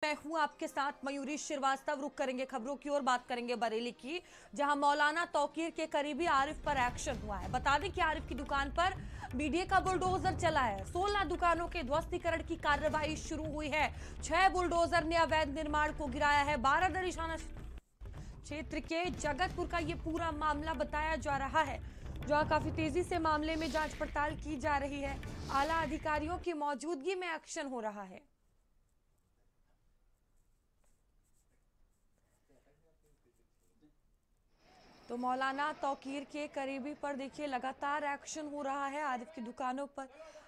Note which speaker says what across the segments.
Speaker 1: मैं हूं आपके साथ मयूरी श्रीवास्तव। रुक करेंगे खबरों की ओर, बात करेंगे बरेली की, जहां मौलाना तौकीर के करीबी आरिफ पर एक्शन हुआ है। बता दें कि आरिफ की दुकान पर बीडीए का बुलडोजर चला है। 16 दुकानों के ध्वस्तीकरण की कार्रवाई शुरू हुई है। 6 बुलडोजर ने अवैध निर्माण को गिराया है। बारादरी थाना क्षेत्र के जगतपुर का ये पूरा मामला बताया जा रहा है, जहां काफी तेजी से मामले में जांच पड़ताल की जा रही है। आला अधिकारियों की मौजूदगी में एक्शन हो रहा है। तो मौलाना तौकीर के करीबी पर देखिए लगातार एक्शन हो रहा है। आरिफ की दुकानों पर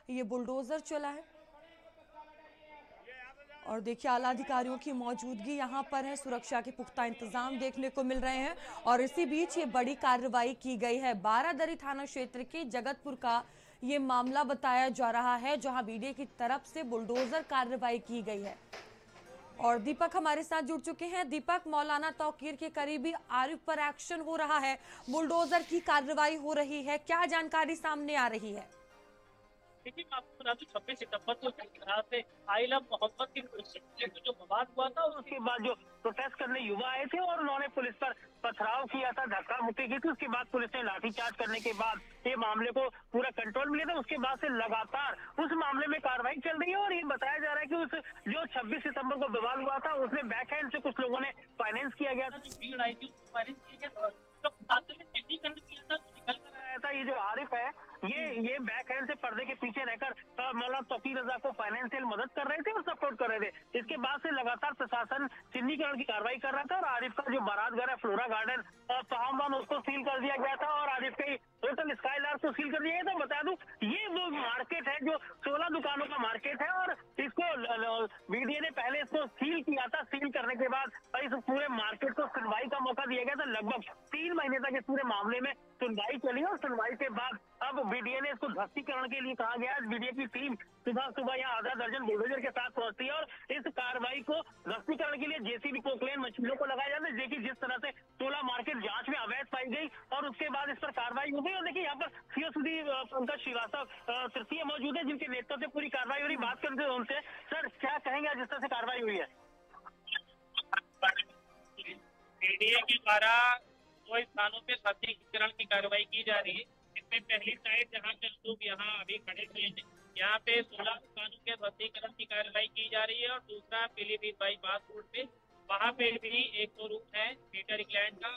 Speaker 1: ये बुलडोजर चला है और देखिए आला अधिकारियों की मौजूदगी यहाँ पर है। सुरक्षा के पुख्ता इंतजाम देखने को मिल रहे हैं और इसी बीच ये बड़ी कार्रवाई की गई है। बारादरी थाना क्षेत्र के जगतपुर का ये मामला बताया जा रहा है, जहां बीडीए की तरफ से बुलडोजर कार्रवाई की गई है। और दीपक हमारे साथ जुड़ चुके हैं। दीपक, मौलाना तौकीर के करीबी आरिफ पर एक्शन हो रहा है, बुलडोजर की कार्रवाई हो रही है, क्या जानकारी सामने आ रही है?
Speaker 2: देखिए, मैं आपको बता दूं 26 सितंबर को यहाँ पे आई लव मोहम्मद की जो विवाद हुआ था, उसके बाद जो प्रोटेस्ट करने युवा आए थे और उन्होंने पुलिस पर पथराव किया था, धक्का मुक्की की थी। उसके बाद पुलिस ने लाठीचार्ज करने के बाद ये मामले को पूरा कंट्रोल में लिया था। उसके बाद से लगातार उस मामले में कार्रवाई चल रही है और ये बताया जा रहा है कि उस जो 26 सितंबर को विवाद हुआ था उसमें बैक हैंड से कुछ लोगों ने फाइनेंस किया गया था, जो भीड़ आई थी उसको फाइनेंस किया गया था। तो बाद में चिट्ठीकरण किया था, निकल कर आया था ये जो आरिफ है, ये बैक हैंड से पर्दे के पीछे रहकर मौलाना तौकीर रजा को फाइनेंशियल मदद कर रहे थे और सपोर्ट कर रहे थे। इसके बाद से लगातार प्रशासन चिन्हीकरण की कार्रवाई कर रहा था और आरिफ का जो बारात घर है फ्लोरा गार्डन पहामबान, उसको सील कर दिया गया था और आरिफ के होटल स्काईलार्क को सील कर दिया गया था। बता दूं, ये वो मार्केट है जो 16 दुकानों का मार्केट है और इसको बीडीए ने पहले इसको सील किया था। सील करने के बाद इस पूरे मार्केट को सुनवाई का मौका दिया गया था। लगभग 3 महीने तक इस पूरे मामले में सुनवाई चली और सुनवाई के बाद अब बीडीए ने इसको ध्वस्तीकरण के लिए कहा गया। बीडीए की टीम सुबह यहाँ आधा दर्जन बुलडोजर के साथ पहुंचती है और इस कार्रवाई को ध्वस्तीकरण के लिए जेसीबी पोकलेन मशीनों को लगाया जाता है। देखिए जिस तरह से 16 मार्केट जांच में अवैध पाई गई और उसके बाद इस पर कार्रवाई हो गई। और देखिए यहाँ पर सीओ सुधी पंकज श्रीवास्तव तृतीय मौजूद है, जिनके नेतृत्व से पूरी कार्रवाई हो रही। बात करते हैं उनसे। सर, क्या कहेंगे आज जिस तरह से कार्रवाई हुई है?
Speaker 3: बीडीए के द्वारा 2 स्थानों पे ध्वस्तीकरण की कार्रवाई की जा रही है। इसमें पहली साइड जहाँ पे लोग यहाँ अभी खड़े हुए हैं, यहाँ पे 16 दुकानों के ध्वस्तीकरण की कार्रवाई की जा रही है और दूसरा पीलीभीत बाईपास रोड पे, वहाँ पे भी एक शोरूम है पीटर इंग्लैंड का,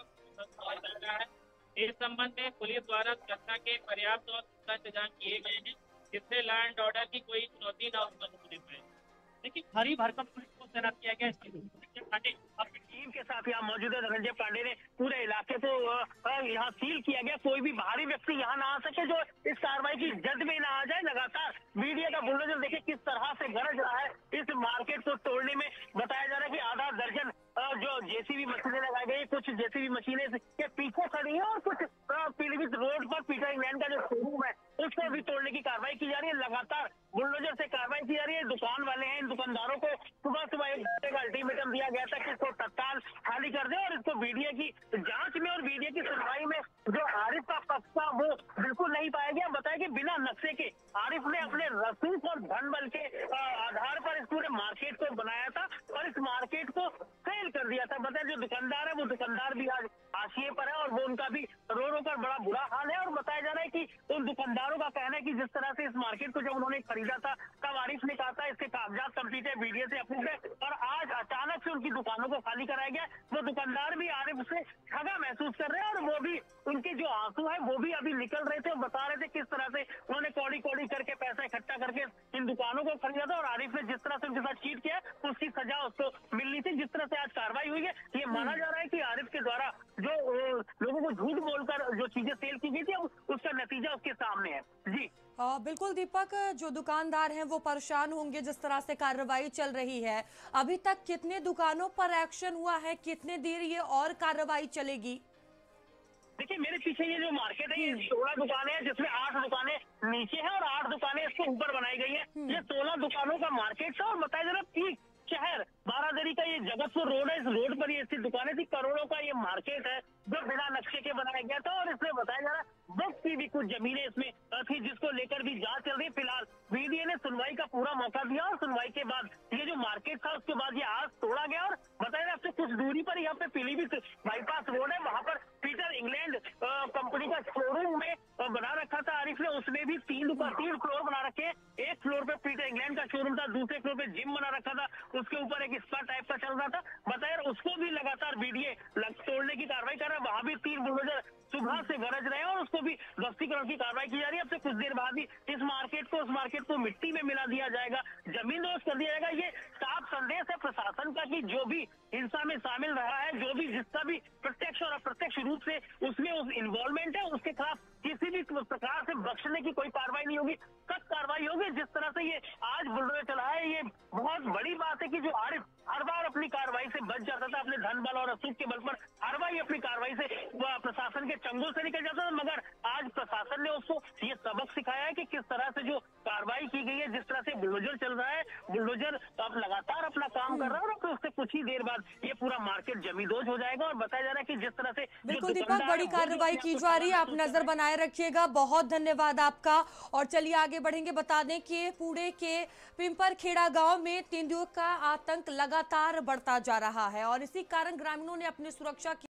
Speaker 3: चल रहा है। इस संबंध में पुलिस द्वारा सुरक्षा के पर्याप्त और पुख्ता इंतजाम किए गए हैं, जिससे लॉ एंड ऑर्डर की कोई चुनौती न उत्पन्न होने पाए।
Speaker 2: देखिए, भारी भरकम पुलिस को तैनात किया गया है। अपनी टीम के साथ यहाँ मौजूद है धनंजय पांडे ने पूरे इलाके को यहाँ सील किया गया। कोई भी बाहरी व्यक्ति यहाँ ना आ सके जो इस कार्रवाई की जद में ना आ जाए। लगातार बीडीए का बुलडोजर देखिए किस तरह से गरज रहा है इस मार्केट को तोड़ने में। बताया जा रहा है कि आधा दर्जन जो जेसीबी मशीनें लगाई गई, कुछ जेसीबी मशीनें के पीछे खड़ी है और कुछ पीलीभीत रोड पर पीटर इंग्लैंड का जो शोरूम है उसको भी तोड़ने की कार्रवाई की जा रही है। लगातार बुलडोजर से कार्रवाई की जा रही है। दुकान वाले हैं, इन दुकानदारों को सुबह 1 घंटे का अल्टीमेटम दिया गया था कि इसको तत्काल खाली कर दे और इसको बीडीए की जांच में और बीडीए की सुनवाई में जो आरिफ का पक्ष था वो बिल्कुल नहीं पाया गया। बताया कि बिना नक्शे के आरिफ ने अपने रसूख और धन बल के आधार पर इस पूरे मार्केट को बनाया था और इस मार्केट को सेल कर दिया था। बताया जो दुकानदार है वो दुकानदार भी आज हाशिए पर है और वो उनका भी रो रो कर बड़ा बुरा हाल है। और बताया जा रहा है कि उन दुकानदारों का कहना है कि जिस तरह से इस मार्केट को जब उन्होंने खरीदा था तब आरिफ ने कहा था इसके कागजात कंप्लीट है, बीडीए से अप्रूव है, और आज अचानक से उनकी दुकानों को खाली कराया गया। वो दुकानदार भी आरिफ से ठगा महसूस कर रहे हैं और वो भी उनके जो आंसू है वो भी अभी निकल रहे थे और बता रहे थे किस तरह से उन्होंने कौड़ी कौड़ी करके पैसा इकट्ठा करके इन दुकानों को खरीदा था और आरिफ ने जिस तरह से उनके साथ चीट किया उसकी सजा उसको मिलनी थी। जिस तरह से आज कार्रवाई हुई है, ये माना जा रहा है कि आरिफ के द्वारा जो लोगों को झूठ बोलकर जो चीजें सेल की गई थी उसका नतीजा उसके सामने है। जी
Speaker 1: बिल्कुल दीपक, जो दुकानदार हैं वो परेशान होंगे जिस तरह से कार्रवाई चल रही है। अभी तक कितने दुकानों पर एक्शन हुआ है, कितने देर ये और कार्रवाई चलेगी?
Speaker 2: देखिए, मेरे पीछे ये जो मार्केट है ये 16 दुकानें हैं, जिसमें 8 दुकानें नीचे हैं और 8 दुकानें इसके ऊपर बनाई गई हैं। ये 16 दुकानों का मार्केट था और बताया जा रहा है शहर बारादरी का ये जगतपुर रोड है, इस रोड पर ये स्थित दुकानें थी। करोड़ों का ये मार्केट है जो बिना नक्शे के बनाया गया था और इसमें बताया जा रहा है वक्त की भी कुछ जमीनें इसमें थी, जिसको लेकर भी जांच चल रही है। फिलहाल बीडीए ने सुनवाई का पूरा मौका दिया और सुनवाई के बाद ये जो मार्केट था उसके बाद ये आज यहाँ पे पीलीभीत बाईपास रोड है, वहां पर पीटर इंग्लैंड कंपनी का शोरूम में बना रखा था आरिफ ने। उसमें भी तीन फ्लोर बना रखे। एक फ्लोर पे पीटर इंग्लैंड का शोरूम था, दूसरे फ्लोर पे जिम बना रखा था, उसके ऊपर एक स्पा टाइप का चल रहा था। बताया उसको भी लगातार बीडीए तोड़ने की कार्रवाई कर रहा है। वहां भी 3 बुलडोजर सुबह से गरज रहे हैं और उसको भी ध्वस्तीकरण की कार्रवाई की जा रही है। अब से कुछ देर बाद ही उस मार्केट को मिट्टी में मिला दिया जाएगा, जमींदोज कर दिया जाएगा। ये साफ संदेश है प्रशासन का कि जो भी हिंसा में शामिल रहा है, जो भी जिसका भी प्रत्यक्ष और अप्रत्यक्ष रूप से उसमें इन्वॉल्वमेंट है, उसके खिलाफ किसी भी प्रकार से बख्शने की कोई कार्रवाई नहीं होगी, सख्त कार्रवाई होगी। जिस तरह से ये आज बुलडोजर चला है, ये बहुत बड़ी बात है कि जो आरिफ हर बार अपनी कार्रवाई से बच जाता था, अपने धन बल और असूख के बल पर हर बार अपनी कार्रवाई से प्रशासन के चंगुल से निकल जाता था, मगर आज प्रशासन ने उसको ये सबक सिखाया है कि किस तरह से जो कार्रवाई की गई है, जिस तरह से बुलडोजर चल रहा है, बुलडोजर अब लगातार अपना काम कर रहा है और फिर उससे कुछ ही देर बाद ये पूरा मार्केट जमींदोज हो जाएगा। और बताया जा रहा है कि जिस तरह से
Speaker 1: बिल्कुल दीपक, बड़ी कार्रवाई की जा रही है, आप नजर बनाए रखिएगा। बहुत धन्यवाद आपका। और चलिए आगे बढ़ेंगे। बता दें कि पुणे के पिंपरखेड़ा गांव में तेंदुए का आतंक लगातार बढ़ता जा रहा है और इसी कारण ग्रामीणों ने अपनी सुरक्षा की